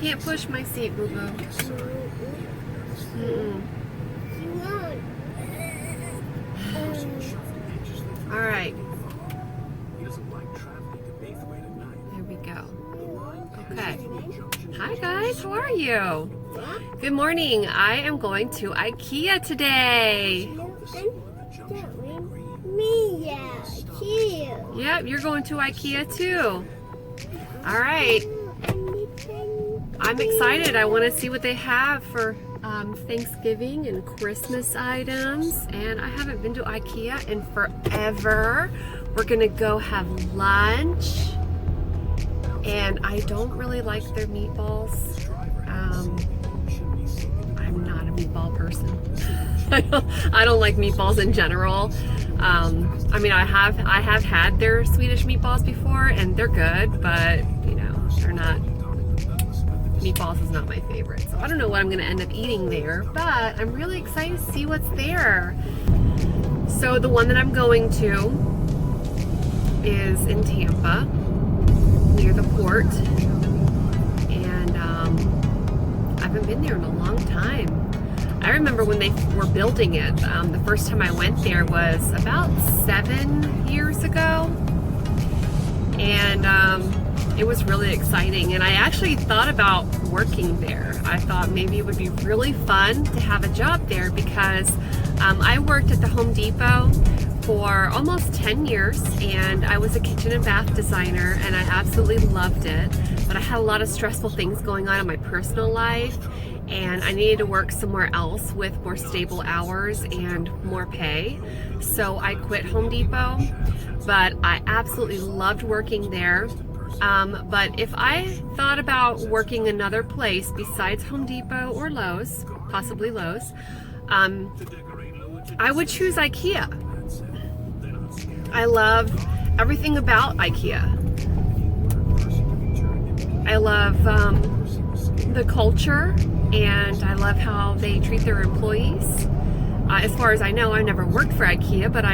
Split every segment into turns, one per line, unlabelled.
can't push my seat, boo-boo. Mm-mm. All right. There we go. Okay. Hi guys, how are you? Good morning. I am going to Ikea today. Yep, you're going to Ikea too. All right. I'm excited. I want to see what they have for Thanksgiving and Christmas items. And I haven't been to Ikea in forever. We're gonna go have lunch. And I don't really like their meatballs. I'm not a meatball person. I don't like meatballs in general. I mean, I have had their Swedish meatballs before, and they're good, but you know, they're not. Meatballs is not my favorite, so I don't know what I'm going to end up eating there. But I'm really excited to see what's there. So the one that I'm going to is in Tampa, near the port, and I haven't been there in a long time. I remember when they were building it. The first time I went there was about 7 years ago, and it was really exciting. And I actually thought about working there. I thought maybe it would be really fun to have a job there because I worked at the Home Depot for almost 10 years, and I was a kitchen and bath designer, and I absolutely loved it. But I had a lot of stressful things going on in my personal life, and I needed to work somewhere else with more stable hours and more pay. So I quit Home Depot, but I absolutely loved working there. But if I thought about working another place besides Home Depot or Lowe's, possibly Lowe's, I would choose Ikea. I love everything about Ikea. I love the culture, and I love how they treat their employees. As far as I know, I never worked for Ikea, but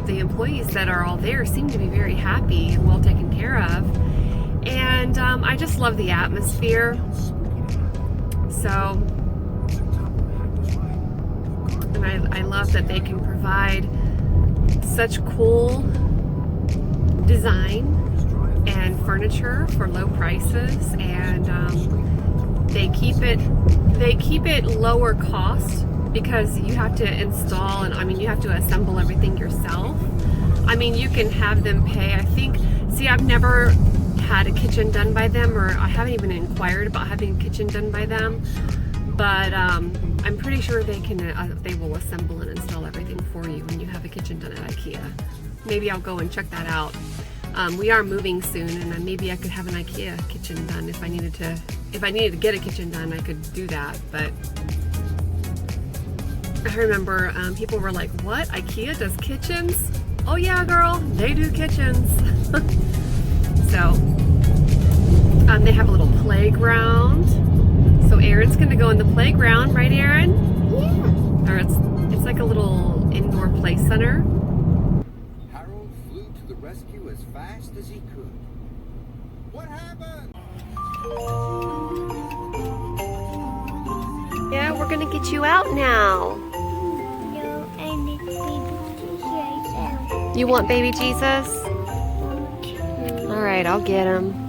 the employees that are all there seem to be very happy and well taken care of. And I just love the atmosphere. So, and I love that they can provide such cool design and furniture for low prices, and they keep it lower cost because you have to install, and I mean you have to assemble everything yourself. I mean, you can have them pay, I've never had a kitchen done by them, or I haven't even inquired about having a kitchen done by them, but I'm pretty sure they will assemble and install everything for you when you have a kitchen done at Ikea. Maybe I'll go and check that out. We are moving soon, and then maybe I could have an Ikea kitchen done if I needed to get a kitchen done. I could do that. But I remember people were like, "What? Ikea does kitchens?" Oh yeah, girl, they do kitchens. So they have a little playground. So Aaron's gonna go in the playground, right, Aaron?
Yeah.
Or it's like a little indoor play center.
Harold flew to the rescue as fast as he could. What happened?
Yeah, we're gonna get you out now.
No, I need baby Jesus.
You want baby Jesus? All right, I'll get him.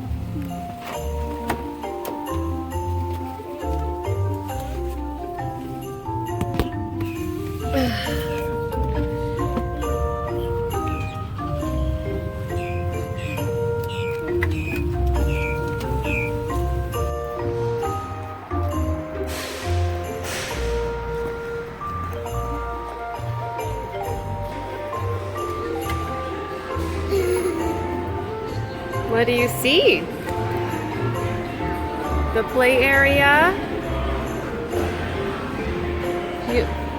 What do you see? The play area.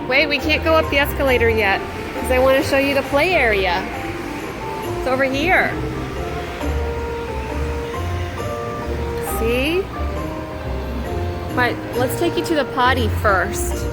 Wait, we can't go up the escalator yet because I want to show you the play area. It's over here. See? But let's take you to the potty first.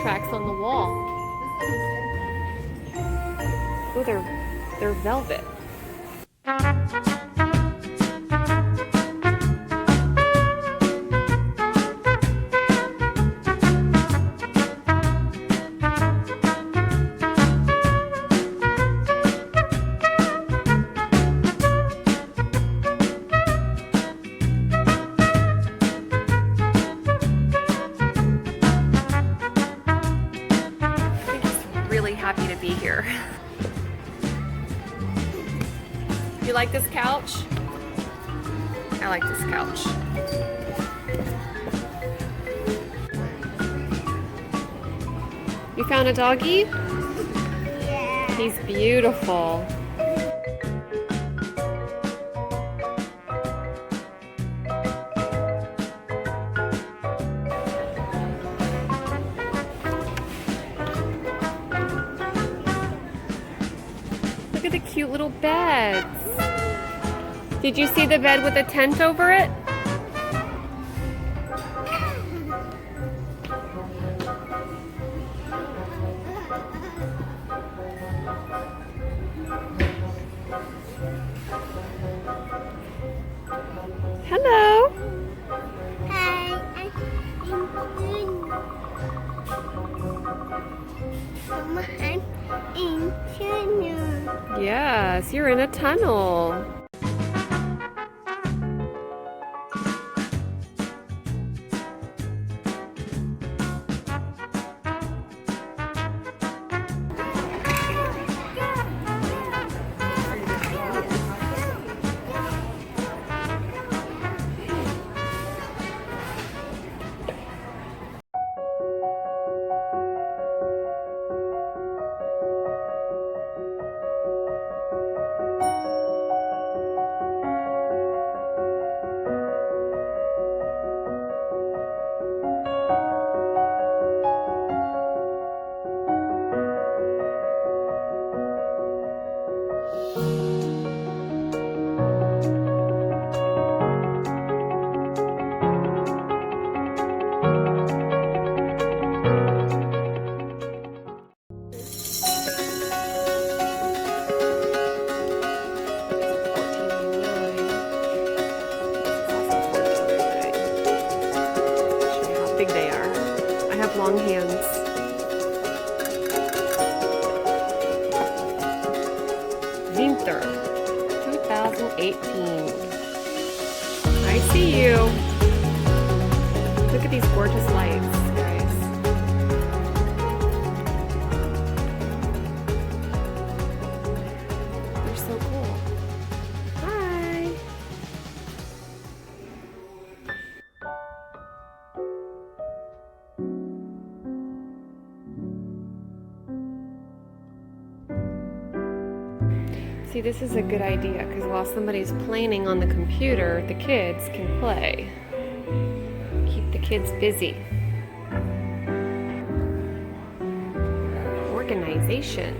tracks on the wall. Oh, they're velvet. Happy to be here. You like this couch? I like this couch. You found a doggy?
Yeah.
He's beautiful. Look at the cute little beds. Did you see the bed with a tent over it? Hello.
Hi, Mama, I'm in tunnel.
Yes, you're in a tunnel. Big they are. I have long hands. Winter 2018. I see you. Look at these gorgeous lights, guys. They're so cool. Hi. See, this is a good idea because while somebody's playing on the computer, the kids can play. Keep the kids busy. Organization.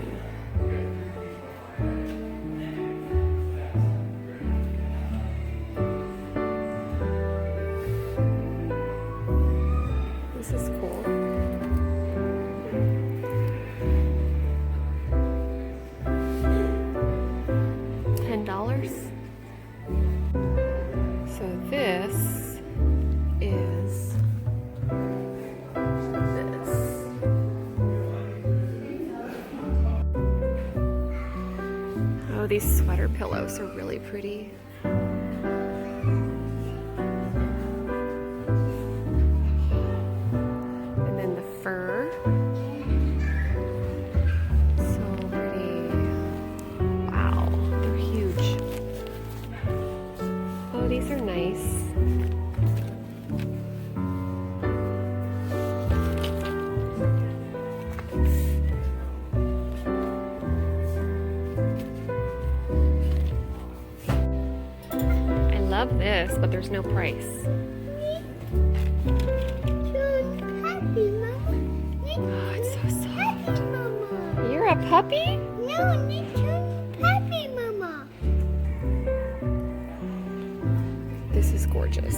This is cool. $10. So this is this. Oh, these sweater pillows are really pretty. And then the fur. These are nice. I love this, but there's no price.
Happy, Mama.
Oh, it's so soft.
Happy, Mama.
You're a puppy?
No, Nick, happy, Mama.
This is gorgeous.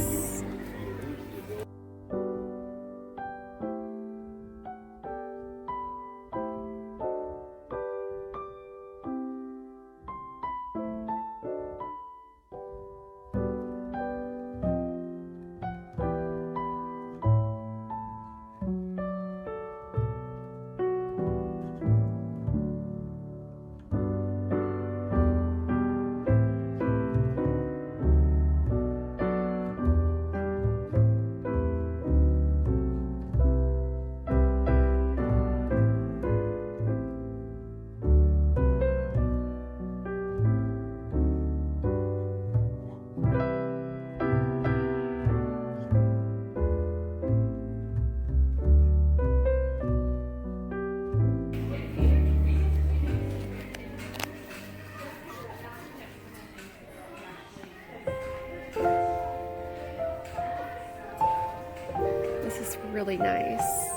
really nice.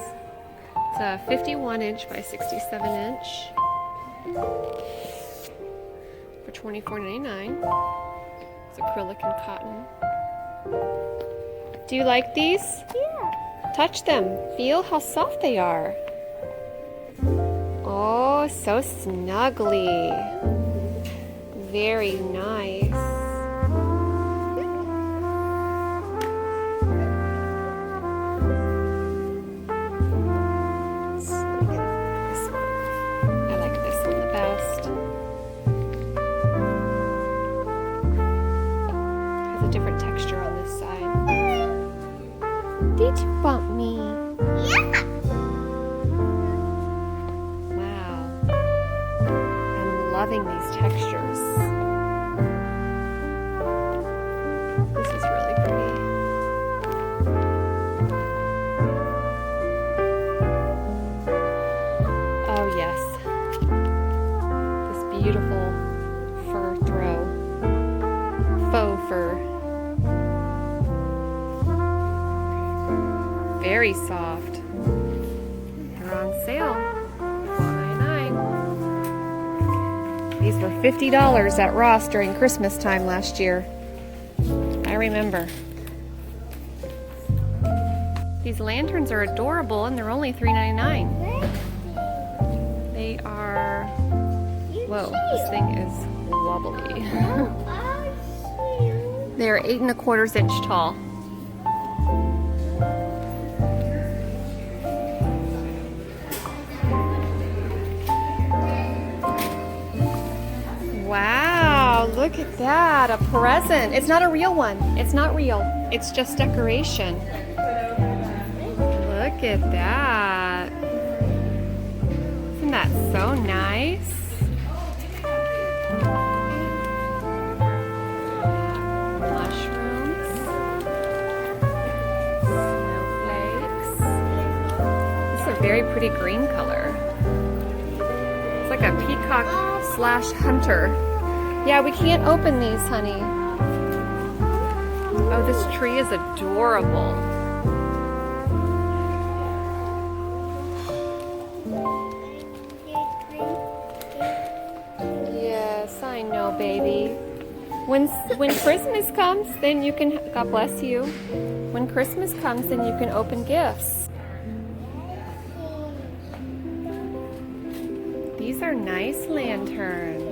It's a 51 inch by 67 inch for $24.99. It's acrylic and cotton. Do you like these?
Yeah.
Touch them. Feel how soft they are. Oh, so snuggly. Very nice. Different texture on this side. Did you bump me?
Yeah.
Wow. I'm loving these textures. This is really pretty. Oh yes. This beautiful fur throw. Faux fur. Very soft. They're on sale. $4.99. These were $50 at Ross during Christmas time last year. I remember. These lanterns are adorable and they're only $3.99. They are... Whoa, this thing is wobbly. They're 8 1/4 inch tall. Wow, look at that, a present. It's not a real one. It's not real. It's just decoration. Look at that. Isn't that so nice? Mushrooms. Snowflakes. This is a very pretty green color. It's like a peacock / hunter. Yeah, we can't open these, honey. Oh, this tree is adorable. Yes, I know, baby. When Christmas comes, then you can, God bless you. When Christmas comes, then you can open gifts. These are nice lanterns.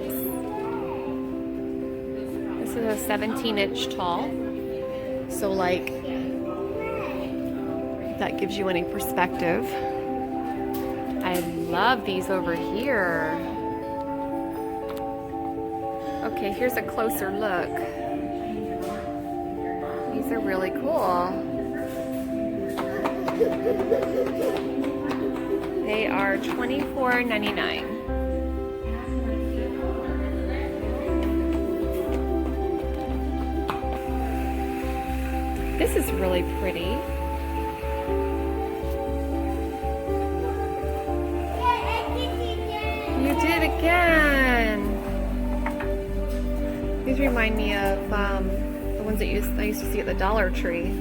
This is a 17 inch tall. So like, if that gives you any perspective. I love these over here. Okay, here's a closer look. These are really cool. They are $24.99. This is really pretty. You did again. These remind me of the ones that I used to see at the Dollar Tree.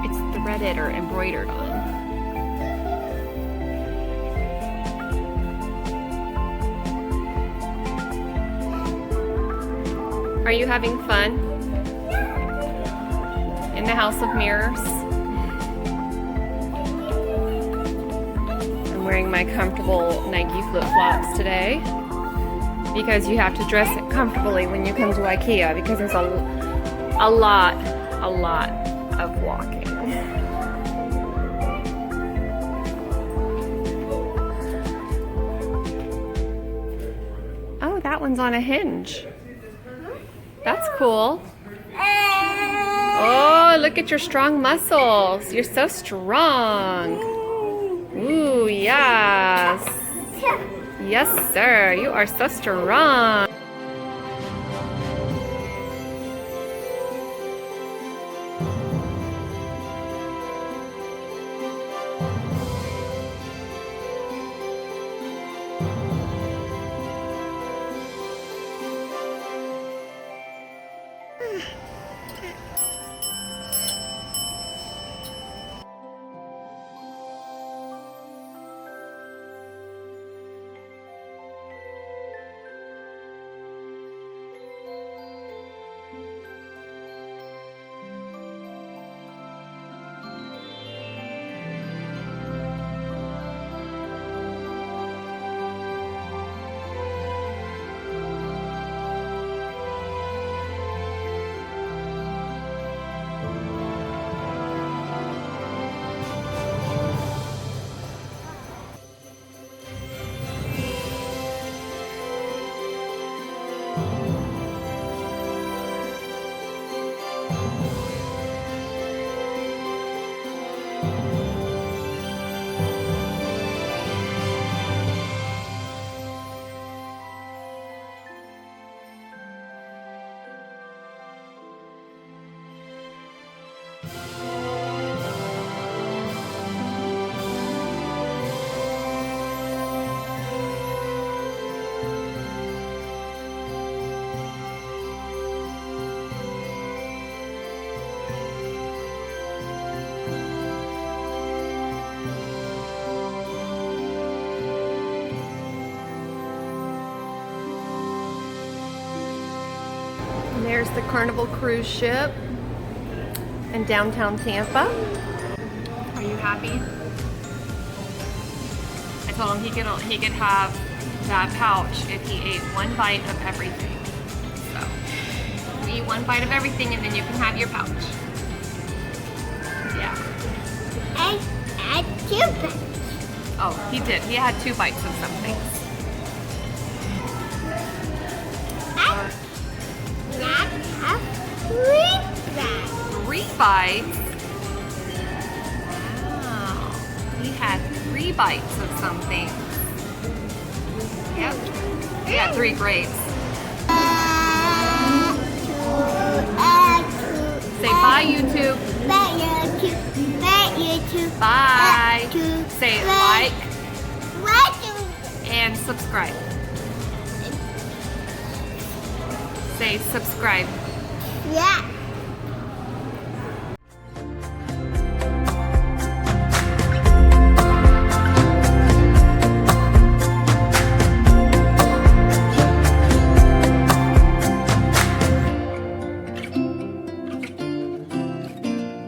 It's threaded or embroidered on. Are you having fun in the House of Mirrors? I'm wearing my comfortable Nike flip-flops today because you have to dress comfortably when you come to Ikea because there's a lot of walking. Oh, that one's on a hinge. That's cool. Oh, look at your strong muscles. You're so strong. Ooh, yes. Yes, sir. You are so strong. There's the Carnival cruise ship in downtown Tampa. Are you happy? I told him he could have that pouch if he ate one bite of everything. So you eat one bite of everything and then you can have your pouch. Yeah.
I 2 bites.
Oh, he did. He had 2 bites of something.
I have 3 bites.
3 bites? Wow. He had 3 bites of something. Yep. He had 3 grapes. Say bye, YouTube.
Bye, YouTube. Bye, YouTube.
Bye.
YouTube.
Say
Bye.
like and subscribe. Say subscribe.
Yeah.